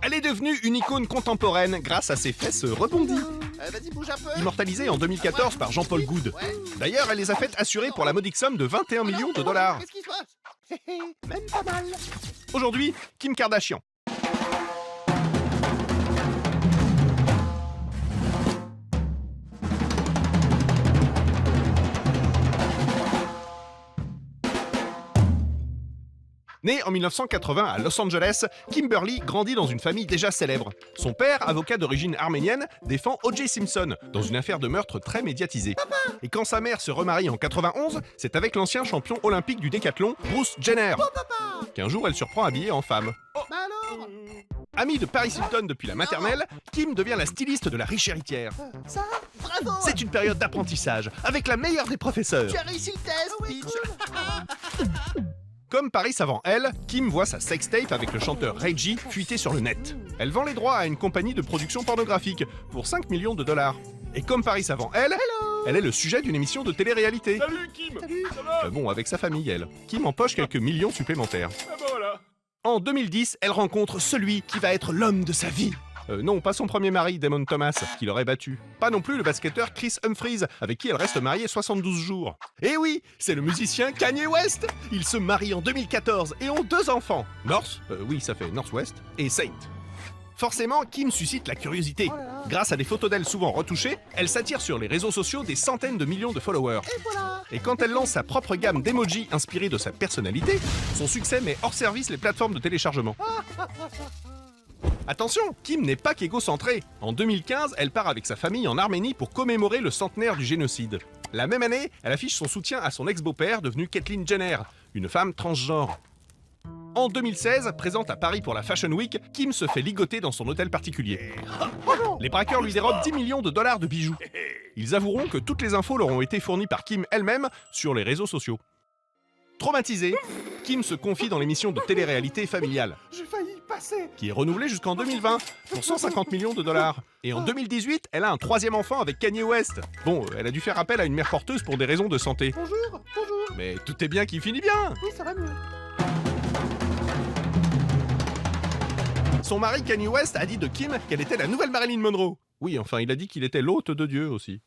Elle est devenue une icône contemporaine grâce à ses fesses rebondies. Vas-y, bouge un peu. Immortalisée en 2014 par Jean-Paul Goude. D'ailleurs, elle les a faites assurer pour la modique somme de 21 millions de dollars. Qu'est-ce qui se passe? Même pas mal. Aujourd'hui, Kim Kardashian. Née en 1980 à Los Angeles, Kimberly grandit dans une famille déjà célèbre. Son père, avocat d'origine arménienne, défend O.J. Simpson dans une affaire de meurtre très médiatisée. Et quand sa mère se remarie en 91, c'est avec l'ancien champion olympique du décathlon, Bruce Jenner, qu'un jour elle surprend habillée en femme. Bah alors? Amie de Paris Hilton depuis la maternelle, Kim devient la styliste de la riche héritière. Ça? Bravo! C'est une période d'apprentissage, avec la meilleure des professeurs. Tu as réussi le test, bitch! Comme Paris avant elle, Kim voit sa sextape avec le chanteur Ray J fuiter sur le net. Elle vend les droits à une compagnie de production pornographique pour 5 millions de dollars. Et comme Paris avant elle, elle est le sujet d'une émission de télé-réalité. Salut Kim. Salut. Ça va? Bon, avec sa famille, elle. Kim empoche quelques millions supplémentaires. Ah bah voilà. En 2010, elle rencontre celui qui va être l'homme de sa vie. Non, pas son premier mari, Damon Thomas, qui l'aurait battu. Pas non plus le basketteur Chris Humphries, avec qui elle reste mariée 72 jours. Et oui, c'est le musicien Kanye West. Ils se marient en 2014 et ont 2 enfants. North, oui, ça fait Northwest, et Saint. Forcément, Kim suscite la curiosité. Grâce à des photos d'elle souvent retouchées, elle s'attire sur les réseaux sociaux des centaines de millions de followers. Et voilà! Et quand elle lance sa propre gamme d'emojis inspirés de sa personnalité, son succès met hors service les plateformes de téléchargement. Attention, Kim n'est pas qu'égocentrée. En 2015, elle part avec sa famille en Arménie pour commémorer le centenaire du génocide. La même année, elle affiche son soutien à son ex-beau-père devenu Caitlyn Jenner, une femme transgenre. En 2016, présente à Paris pour la Fashion Week, Kim se fait ligoter dans son hôtel particulier. Les braqueurs lui dérobent 10 millions de dollars de bijoux. Ils avoueront que toutes les infos leur ont été fournies par Kim elle-même sur les réseaux sociaux. Traumatisée, Kim se confie dans l'émission de télé-réalité familiale, J'ai failli passer! qui est renouvelée jusqu'en 2020 pour 150 millions de dollars. Et en 2018, elle a un 3e enfant avec Kanye West. Bon, elle a dû faire appel à une mère porteuse pour des raisons de santé. Bonjour! Bonjour! Mais tout est bien qui finit bien. Oui, ça va mieux. Son mari Kanye West a dit de Kim qu'elle était la nouvelle Marilyn Monroe. Oui, enfin, il a dit qu'il était l'hôte de Dieu aussi.